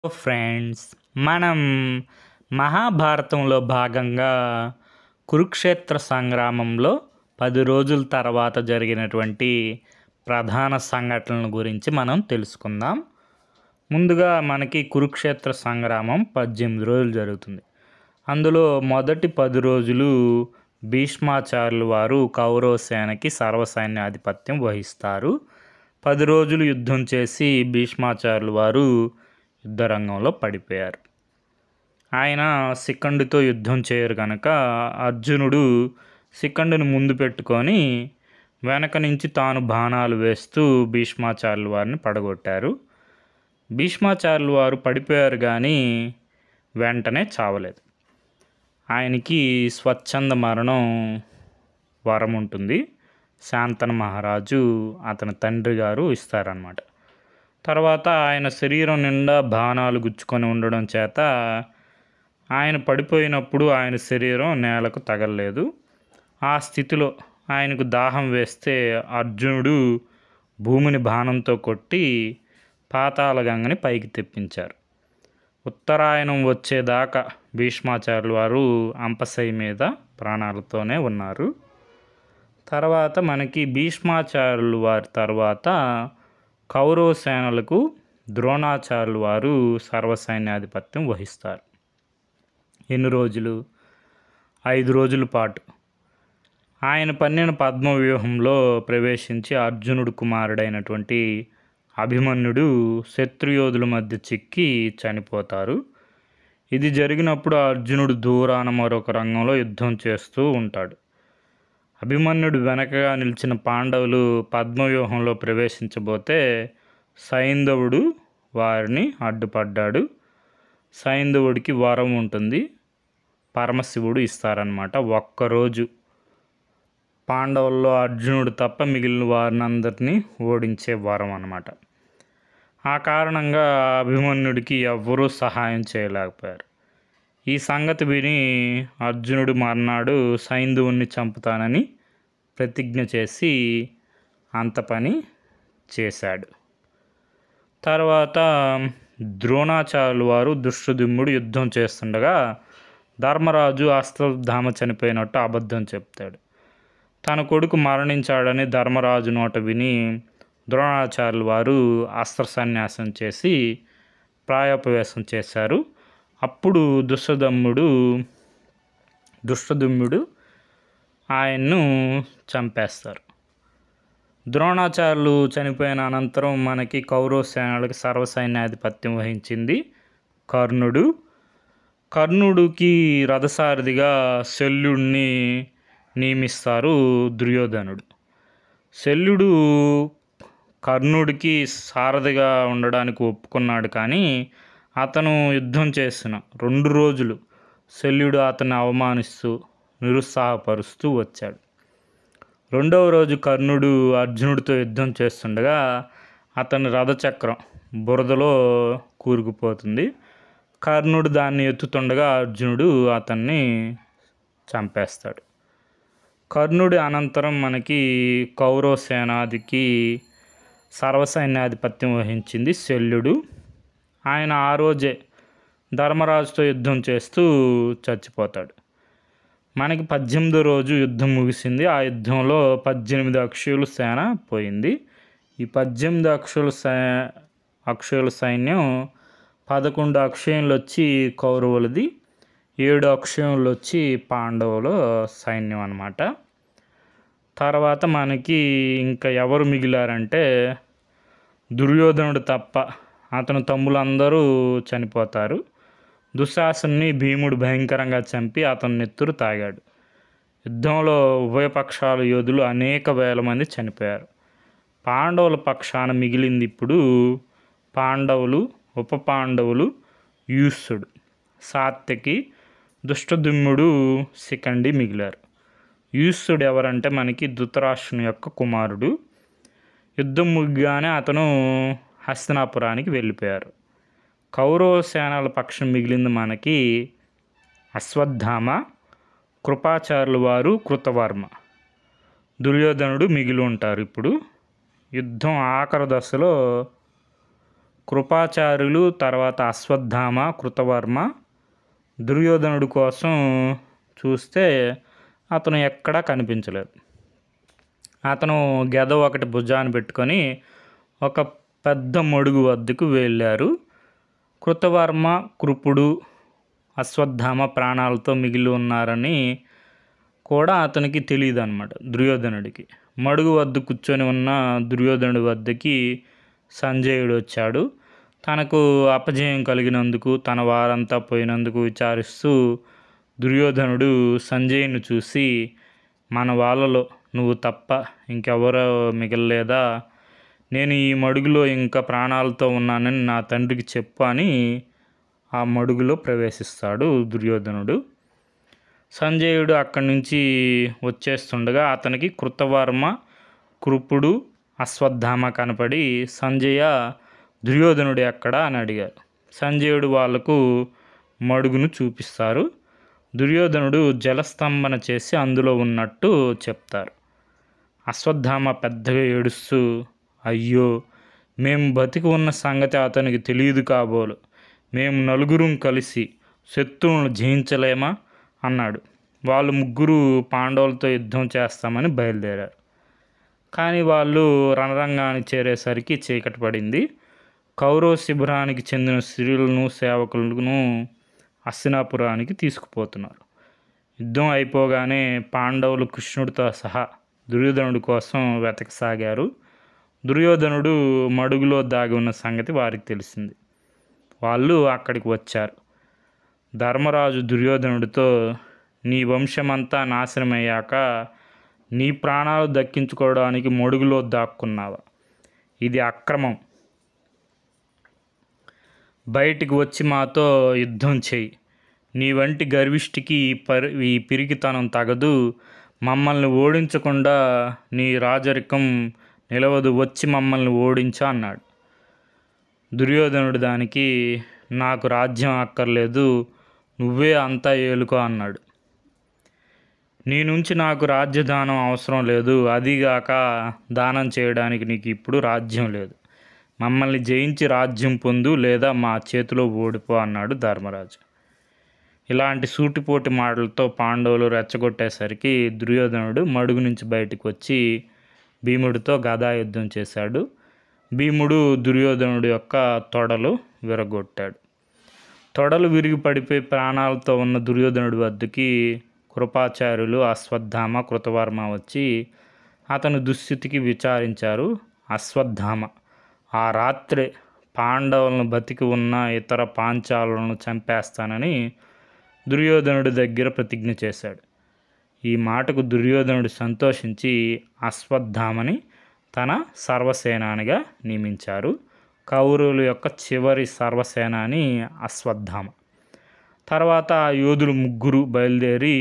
Friends, మనం మహాభారతంలో భాగంగా కురుక్షేత్ర సంగ్రామంలో 10 రోజుల తర్వాత జరిగినటువంటి ప్రధాన సంఘటనల గురించి మనం తెలుసుకుందాం. ముందుగా మనకి కురుక్షేత్ర సంగ్రామం 18 రోజులు జరుగుతుంది. అందులో మొదటి 10 రోజులు భీష్మాచార్యులు వారు కౌరవ సేనకి సర్వసైన్యాధిపత్యం వహిస్తారు. 10 రోజులు యుద్ధం చేసి భీష్మాచార్యులు వారు యుద్ధరంగంలో పడిపోయారు. ఆయన శిఖండితో యుద్ధం చేయరు కనుక అర్జునుడు శిఖండిని ముందు పెట్టుకొని వెనక నుంచి తాను బాణాలు వేస్తూ భీష్మాచార్యుల వారిని పడగొట్టారు. భీష్మాచార్యుల వారు పడిపోయారు కానీ వెంటనే చావలేదు. ఆయనకి స్వచ్ఛంద మరణం వరం ఉంటుంది. శాంతన మహారాజు అతని తండ్రి గారు ఇస్తారన్నమాట. తర్వాత ఆయన శరీరం నిండా బాణాలు గుచ్చుకొని ఉండడం చేత ఆయన పడిపోయినప్పుడు ఆయన శరీరం నేలకు తగలలేదు. ఆ స్థితిలో ఆయనకు దాహం వేస్తే అర్జునుడు భూమిని బాణంతో కొట్టి పాతాళ గంగని పైకి తెప్పించారు. ఉత్తరాయణం వచ్చేదాకా భీష్మాచార్యుల వారు అంపశయ్య మీద ప్రాణాలతోనే ఉన్నారు. తర్వాత మనకి భీష్మాచార్యుల వారి తర్వాత కౌరవ సేనలకు ద్రోణాచార్యుల వారు సర్వసైన్యాధిపత్యం వహిస్తారు. ఎన్ని రోజులు? 5 రోజుల పాటు. ఆయన పన్నిన పద్మవ్యూహంలో ప్రవేశించి అర్జునుడు కుమారుడైనటువంటి అభిమన్యుడు శత్రుయోధుల మధ్య చిక్కి చనిపోతారు. ఇది జరిగినప్పుడు అర్జునుడు దూరాన మరొక రంగంలో యుద్ధం చేస్తూ ఉంటాడు. అభిమన్యుడు వెనకగా నిలిచిన పాండవులు పద్మవ్యూహంలో ప్రవేశించబోతే సైంధవుడు వారిని అడ్డుపడ్డాడు. సైంధవుడికి వరం ఉంటుంది, పరమశివుడు ఇస్తారనమాట. ఒక్కరోజు పాండవుల్లో అర్జునుడు తప్ప మిగిలిన వారిని అందరినీ ఓడించే వరం అన్నమాట. ఆ కారణంగా అభిమన్యుడికి ఎవ్వరూ సహాయం చేయలేకపోయారు. ఈ సంగతి విని అర్జునుడు మర్నాడు సైంధవుణ్ణి చంపుతానని ప్రతిజ్ఞ చేసి అంత పని చేశాడు. తర్వాత ద్రోణాచార్యుల వారు ధృష్టద్యుమ్నుడు యుద్ధం చేస్తుండగా ధర్మరాజు అశ్వత్థామ చనిపోయినట్టు అబద్ధం చెప్తాడు. తన కొడుకు మరణించాడని ధర్మరాజు నోట విని ద్రోణాచార్యుల వారు అస్త్ర సన్యాసం చేసి ప్రాయోపవేశం చేశారు. అప్పుడు ధృష్టద్యుమ్నుడు ఆయన్ను చంపేస్తారు. ద్రోణాచార్యులు చనిపోయిన అనంతరం మనకి కౌరవ సేనలకు సర్వసైన్యాధిపత్యం వహించింది కర్ణుడు. కర్ణుడికి రథసారథిగా శల్యుడిని నియమిస్తారు దుర్యోధనుడు. శల్యుడు కర్ణుడికి సారథిగా ఉండడానికి ఒప్పుకున్నాడు, కానీ అతను యుద్ధం చేసిన 2 రోజులు శల్యుడు అతన్ని అవమానిస్తూ నిరుత్సాహపరుస్తూ వచ్చాడు. 2వ రోజు కర్ణుడు అర్జునుడితో యుద్ధం చేస్తుండగా అతని రథచక్రం బురదలో కూరుకుపోతుంది. కర్ణుడు దాన్ని ఎత్తుతుండగా అర్జునుడు అతన్ని చంపేస్తాడు. కర్ణుడి అనంతరం మనకి కౌరవ సేనాధికి సర్వసైన్యాధిపత్యం వహించింది శల్యుడు. ఆయన ఆ రోజే ధర్మరాజుతో యుద్ధం చేస్తూ చచ్చిపోతాడు. మనకి 18వ రోజు యుద్ధం ముగిసింది. ఆ యుద్ధంలో 18 అక్షయుల సేన పోయింది. ఈ 18 అక్షయుల సైన్యం 11 అక్షయులు వచ్చి కౌరవులది, 7 అక్షయులు వచ్చి పాండవుల సైన్యం అన్నమాట. తర్వాత మనకి ఇంకా ఎవరు మిగిలారంటే దుర్యోధనుడు తప్ప అతని తమ్ములందరూ చనిపోతారు. దుశ్శాసనుని భీముడు భయంకరంగా చంపి అతని నెత్తురు తాగాడు. యుద్ధంలో ఉభయపక్షాల యోధులు అనేక వేల మంది చనిపోయారు. పాండవుల పక్షాన మిగిలింది ఇప్పుడు పాండవులు, ఉప పాండవులు, యూత్సుడు, సాత్యకి, ధృష్టద్యుమ్నుడు, శిఖండి మిగిలారు. యూత్సుడు ఎవరంటే మనకి ధృతరాష్ట్రుని యొక్క కుమారుడు. యుద్ధం ముగిగానే అతను హస్తినాపురానికి వెళ్ళిపోయారు. కౌరవ సేనల పక్షం మిగిలింది మనకి అశ్వత్థామ, కృపాచార్యుల వారు, కృతవర్మ, దుర్యోధనుడు మిగిలి ఉంటారు. ఇప్పుడు యుద్ధం ఆఖరి దశలో కృపాచార్యులు, తర్వాత అశ్వత్థామ, కృతవర్మ దుర్యోధనుడి కోసం చూస్తే అతను ఎక్కడా కనిపించలేదు. అతను గద ఒకటి భుజాన్ని పెట్టుకొని ఒక పెద్ద మడుగు వద్దకు వెళ్ళారు. కృతవర్మ, కృపుడు, అశ్వత్థామ ప్రాణాలతో మిగిలి ఉన్నారని కూడా అతనికి తెలియదు అన్నమాట దుర్యోధనుడికి. మడుగు వద్ద కూర్చొని ఉన్న దుర్యోధనుడి వద్దకి సంజయుడు వచ్చాడు. తనకు అపజయం కలిగినందుకు, తన వారంతా పోయినందుకు విచారిస్తూ దుర్యోధనుడు సంజయుని చూసి, మన వాళ్ళలో నువ్వు తప్ప ఇంకెవరో మిగలలేదా? నేను ఈ మడుగులో ఇంకా ప్రాణాలతో ఉన్నానని నా తండ్రికి చెప్పు అని ఆ మడుగులో ప్రవేశిస్తాడు దుర్యోధనుడు. సంజయుడు అక్కడి నుంచి వచ్చేస్తుండగా అతనికి కృతవర్మ, కృపుడు, అశ్వత్థామ కనపడి, సంజయ దుర్యోధనుడు ఎక్కడా అని అడిగారు. సంజయుడు వాళ్లకు మడుగును చూపిస్తారు. దుర్యోధనుడు జలస్తంభన చేసి అందులో ఉన్నట్టు చెప్తారు. అశ్వత్థామ పెద్దగా ఏడుస్తూ, అయ్యో, మేము బతికి ఉన్న సంగతి అతనికి తెలియదు కాబోలు. మేము నలుగురం కలిసి శత్రువులను జయించలేమా అన్నాడు. వాళ్ళు ముగ్గురు పాండవులతో యుద్ధం చేస్తామని బయలుదేరారు. కానీ వాళ్ళు రణరంగానికి చేరేసరికి చీకటి పడింది. కౌరవ శిబిరానికి చెందిన స్త్రీలను, సేవకులను హస్తినాపురానికి తీసుకుపోతున్నారు. యుద్ధం అయిపోగానే పాండవులు కృష్ణుడితో సహా దుర్యోధనుడి కోసం వెతకసాగారు. దుర్యోధనుడు మడుగులో దాగి ఉన్న సంగతి వారికి తెలిసింది. వాళ్ళు అక్కడికి వచ్చారు. ధర్మరాజు దుర్యోధనుడితో, నీ వంశమంతా నాశనమయ్యాక నీ ప్రాణాలు దక్కించుకోవడానికి మడుగులో దాక్కున్నావా? ఇది అక్రమం. బయటికి వచ్చి మాతో యుద్ధం చేయి. నీ వంటి గర్విష్ఠికి ఈ పిరికితనం తగదు. మమ్మల్ని ఓడించకుండా నీ రాజరికం నిలవదు. వచ్చి మమ్మల్ని ఓడించా అన్నాడు. దుర్యోధనుడు దానికి, నాకు రాజ్యం అక్కర్లేదు, నువ్వే అంతా ఏలుకో అన్నాడు. నీ నుంచి నాకు రాజ్యదానం అవసరం లేదు. అదిగాక దానం చేయడానికి నీకు ఇప్పుడు రాజ్యం లేదు. మమ్మల్ని జయించి రాజ్యం పొందు, లేదా మా చేతిలో ఓడిపో అన్నాడు ధర్మరాజు. ఇలాంటి సూటిపోటి మాటలతో పాండవులు రెచ్చగొట్టేసరికి దుర్యోధనుడు మడుగు నుంచి బయటకు వచ్చి భీముడితో గదాయుద్ధం చేశాడు. భీముడు దుర్యోధనుడి యొక్క తొడలు విరగొట్టాడు. తొడలు విరిగి పడిపోయి ప్రాణాలతో ఉన్న దుర్యోధనుడి వద్దకి కృపాచార్యులు, అశ్వత్థామ, కృతవర్మ వచ్చి అతని దుస్థితికి విచారించారు. అశ్వత్థామ ఆ రాత్రే పాండవులను బతికి ఉన్న ఇతర పాంచాలను చంపేస్తానని దుర్యోధనుడి దగ్గర ప్రతిజ్ఞ చేశాడు. ఈ మాటకు దుర్యోధనుడు సంతోషించి అశ్వత్థామని తన సర్వసేనానిగా నియమించారు. కౌరవుల యొక్క చివరి సర్వసేనాని అశ్వత్థామ. తర్వాత ఆ యోధులు ముగ్గురు బయలుదేరి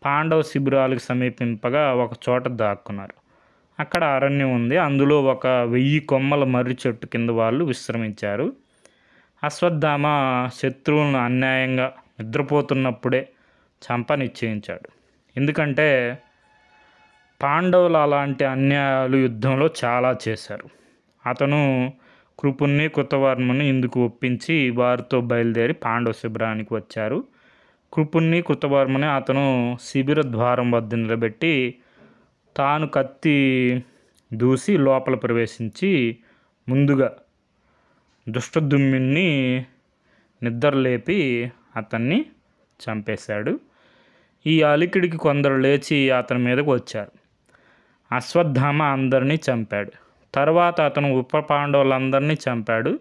పాండవ శిబిరాలకు సమీపింపగా ఒక చోట దాక్కున్నారు. అక్కడ అరణ్యం ఉంది. అందులో ఒక 1000 కొమ్మల మర్రి చెట్టు కింద వాళ్ళు విశ్రమించారు. అశ్వత్థామ శత్రువులను అన్యాయంగా నిద్రపోతున్నప్పుడే చంప నిశ్చయించాడు. ఎందుకంటే పాండవులు అలాంటి అన్యాయాలు యుద్ధంలో చాలా చేశారు. అతను కృపుణ్ణి, కృతవర్మని ఇందుకు ఒప్పించి వారితో బయలుదేరి పాండవ శిబిరానికి వచ్చారు. కృపుణ్ణి, కృతవర్మని అతను శిబిర ద్వారం వద్ద నిలబెట్టి తాను కత్తి దూసి లోపల ప్రవేశించి ముందుగా దుష్టదుమ్యుణ్ణి నిద్రలేపి అతన్ని చంపేశాడు. ఈ అలికిడికి కొందరు లేచి అతని మీదకు వచ్చారు. అశ్వత్థామ అందరినీ చంపాడు. తర్వాత అతను ఉప పాండవులందరినీ చంపాడు.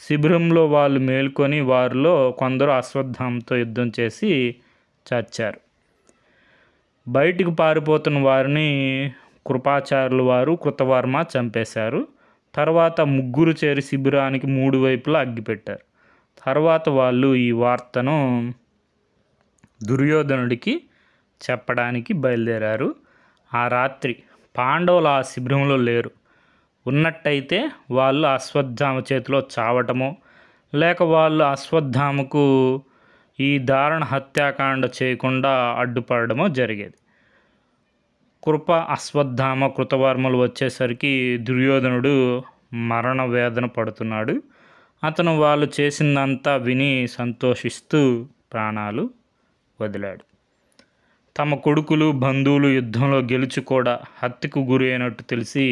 శిబిరంలో వాళ్ళు మేల్కొని వారిలో కొందరు అశ్వత్థామతో యుద్ధం చేసి చచ్చారు. బయటికి పారిపోతున్న వారిని కృపాచార్యుల వారు, కృతవర్మ చంపేశారు. తర్వాత ముగ్గురు చేరి శిబిరానికి 3 వైపులా అగ్గిపెట్టారు. తర్వాత వాళ్ళు ఈ వార్తను దుర్యోధనుడికి చెప్పడానికి బయలుదేరారు. ఆ రాత్రి పాండవులు ఆ శిబిరంలో లేరు. ఉన్నట్టయితే వాళ్ళు అశ్వత్థామ చేతిలో చావటమో, లేక వాళ్ళు అశ్వత్థామకు ఈ దారుణ హత్యాకాండ చేయకుండా అడ్డుపడమో జరిగేది. కృప, అశ్వత్థామ, కృతవర్మలు వచ్చేసరికి దుర్యోధనుడు మరణ వేదన పడుతున్నాడు. అతను వాళ్ళు చేసిందంతా విని సంతోషిస్తూ ప్రాణాలు వదిలాడు. తమ కొడుకులు బంధువులు యుద్ధంలో గెలిచి కూడా హత్యకు గురి అయినట్టు తెలిసి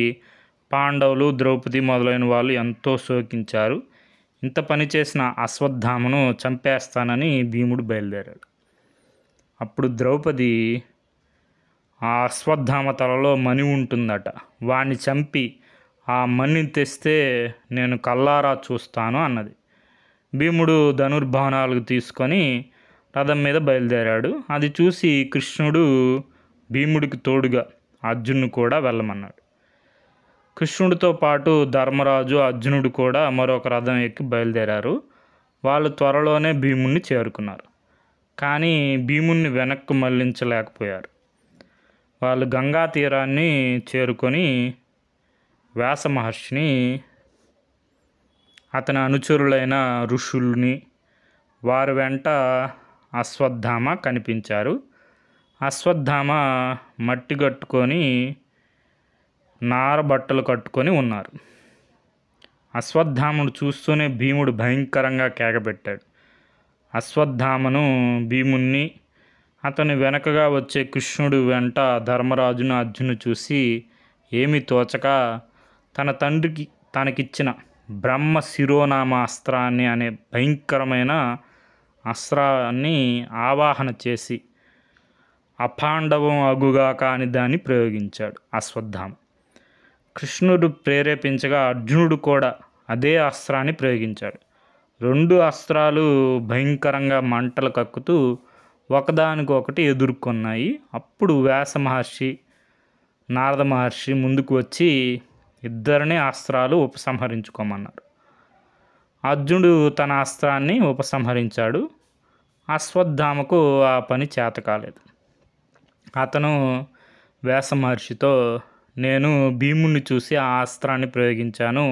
పాండవులు, ద్రౌపది మొదలైన వాళ్ళు ఎంతో శోకించారు. ఇంత పని చేసిన అశ్వత్థామను చంపేస్తానని భీముడు బయలుదేరాడు. అప్పుడు ద్రౌపది, ఆ అశ్వత్థామ తలలో మణి ఉంటుందట, వాణ్ణి చంపి ఆ మణిని తెస్తే నేను కల్లారా చూస్తాను అన్నది. భీముడు ధనుర్బాణాలు తీసుకొని రథం మీద బయలుదేరాడు. అది చూసి కృష్ణుడు భీముడికి తోడుగా అర్జునుడు కూడా వెళ్ళమన్నాడు. కృష్ణుడితో పాటు ధర్మరాజు, అర్జునుడు కూడా మరొక రథం ఎక్కి బయలుదేరారు. వాళ్ళు త్వరలోనే భీముడిని చేరుకున్నారు. కానీ భీముడిని వెనక్కు మళ్లించలేకపోయారు. వాళ్ళు గంగా తీరాన్ని చేరుకొని వ్యాస మహర్షిని, అతని అనుచరులైన ఋషుల్ని, వారి వెంట అశ్వత్థామ కనిపించారు. అశ్వత్థామ మట్టి కట్టుకొని నార బట్టలు కట్టుకొని ఉన్నారు. అశ్వత్థామను చూస్తూనే భీముడు భయంకరంగా కేకపెట్టాడు. అశ్వత్థామను, భీముణ్ణి, అతని వెనకగా వచ్చే కృష్ణుడు వెంట ధర్మరాజును, అర్జును చూసి ఏమీ తోచక తన తండ్రికి తనకిచ్చిన బ్రహ్మ శిరోనామ అస్త్రాన్ని అనే భయంకరమైన అస్త్రాన్ని ఆవాహన చేసి అపాండవం అగుగాక అని దాన్ని ప్రయోగించాడు అశ్వత్థామ. కృష్ణుడు ప్రేరేపించగా అర్జునుడు కూడా అదే అస్త్రాన్ని ప్రయోగించాడు. రెండు అస్త్రాలు భయంకరంగా మంటలు కక్కుతూ ఒకదానికొకటి ఎదుర్కొన్నాయి. అప్పుడు వ్యాస మహర్షి, నారద మహర్షి ముందుకు వచ్చి ఇద్దరిని అస్త్రాలు ఉపసంహరించుకోమన్నారు. అర్జునుడు తన అస్త్రాన్ని ఉపసంహరించాడు. అశ్వత్థామకు ఆ పని చేత కాలేదు. అతను వ్యాస మహర్షితో, నేను భీముణ్ణి చూసి ఆ అస్త్రాన్ని ప్రయోగించాను,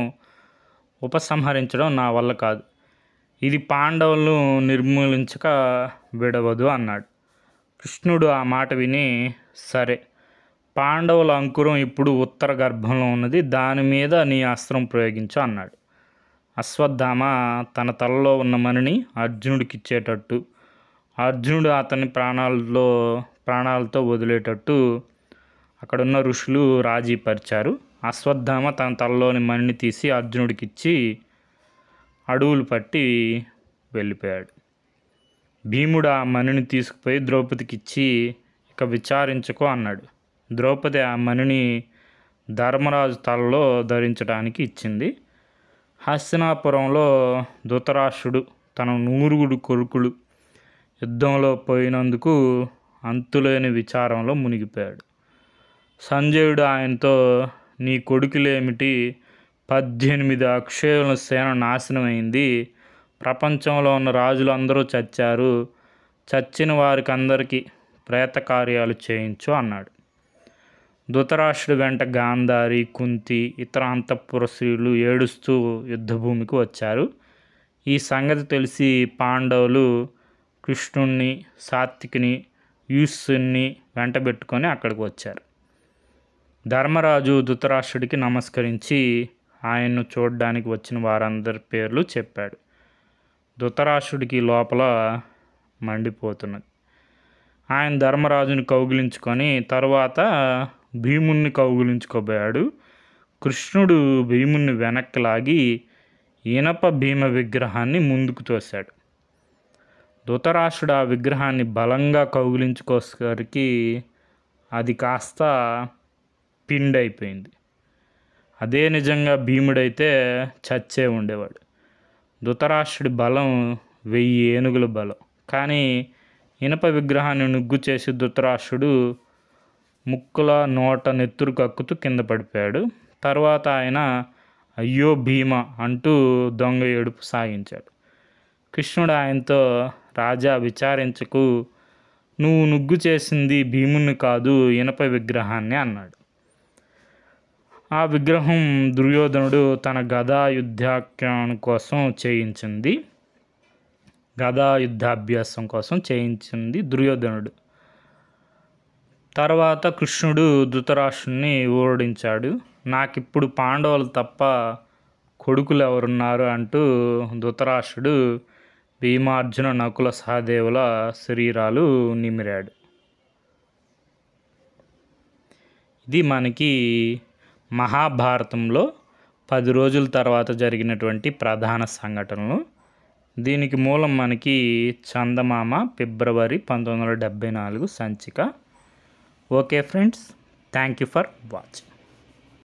ఉపసంహరించడం నా వల్ల కాదు, ఇది పాండవులను నిర్మూలించక విడవదు అన్నాడు. కృష్ణుడు ఆ మాట విని, సరే, పాండవుల అంకురం ఇప్పుడు ఉత్తర గర్భంలో ఉన్నది, దాని మీద నీ అస్త్రం ప్రయోగించు అన్నాడు. అశ్వత్థామ తన తలలో ఉన్న మణిని అర్జునుడికి ఇచ్చేటట్టు, అర్జునుడు అతని ప్రాణాలతో వదిలేటట్టు అక్కడున్న ఋషులు రాజీపరిచారు. అశ్వత్థామ తన తలలోని మణిని తీసి అర్జునుడికి ఇచ్చి అడవులు పట్టి వెళ్ళిపోయాడు. భీముడు ఆ మణిని తీసుకుపోయి ద్రౌపదికి ఇచ్చి, ఇక విచారించుకో అన్నాడు. ద్రౌపది ఆ మణిని ధర్మరాజు తలలో ధరించడానికి ఇచ్చింది. హస్తినాపురంలో ధృతరాష్ట్రుడు తన 9 కొడుకులు యుద్ధంలో పోయినందుకు అంతులేని విచారంలో మునిగిపోయాడు. సంజయుడు ఆయనతో, నీ కొడుకులేమిటి, 18 అక్షయుల సేన నాశనమైంది, ప్రపంచంలో ఉన్న రాజులు అందరూ చచ్చారు, చచ్చిన వారికి అందరికీ ప్రేత కార్యాలు చేయించు అన్నాడు. ధృతరాష్ట్రుడి వెంట గాంధారి, కుంతి, ఇతర అంతఃపుర స్త్రీలు ఏడుస్తూ యుద్ధభూమికి వచ్చారు. ఈ సంగతి తెలిసి పాండవులు కృష్ణుణ్ణి, సాత్వికిని, యూసుని వెంటబెట్టుకొని అక్కడికి వచ్చారు. ధర్మరాజు ధృతరాష్ట్రుడికి నమస్కరించి ఆయన్ను చూడడానికి వచ్చిన వారందరి పేర్లు చెప్పాడు. ధృతరాష్ట్రుడికి లోపల మండిపోతున్నది. ఆయన ధర్మరాజుని కౌగిలించుకొని తరువాత భీముణ్ణి కౌగిలించుకోబోయాడు. కృష్ణుడు భీముణ్ణి వెనక్కి లాగి ఇనప భీమ విగ్రహాన్ని ముందుకు తోశాడు. ధృతరాష్ట్రుడు ఆ విగ్రహాన్ని బలంగా కౌగిలించుకోసరికి అది కాస్త పిండి అయిపోయింది. అదే నిజంగా భీముడైతే చచ్చే ఉండేవాడు. ధృతరాష్ట్రుడి బలం 1000 ఏనుగుల బలం. కానీ ఇనప విగ్రహాన్ని నుగ్గు చేసి ధృతరాష్ట్రుడు ముక్కుల నోట నెత్తురు కక్కుతూ కింద పడిపోయాడు. తర్వాత ఆయన అయ్యో భీమ అంటూ దొంగ ఏడుపు సాగించాడు. కృష్ణుడు ఆయనతో, రాజా విచారించకు, నువ్వు నుగ్గు చేసింది భీముని కాదు, ఇనప విగ్రహాన్ని అన్నాడు. ఆ విగ్రహం దుర్యోధనుడు తన గదా యుద్ధాభ్యాసం కోసం చేయించింది దుర్యోధనుడు. తర్వాత కృష్ణుడు ధృతరాష్ట్రుని ఓడించాడు. నాకిప్పుడు పాండవులు తప్ప కొడుకులు ఎవరున్నారు అంటూ ధృతరాష్ట్రుడు భీమార్జున నకుల సహదేవుల శరీరాలు నిమిరాడు. ఇది మనకి మహాభారతంలో 10 రోజుల తర్వాత జరిగినటువంటి ప్రధాన సంఘటనలు. దీనికి మూలం మనకి చందమామ ఫిబ్రవరి 1974 సంచిక. Okay friends, thank you for watching.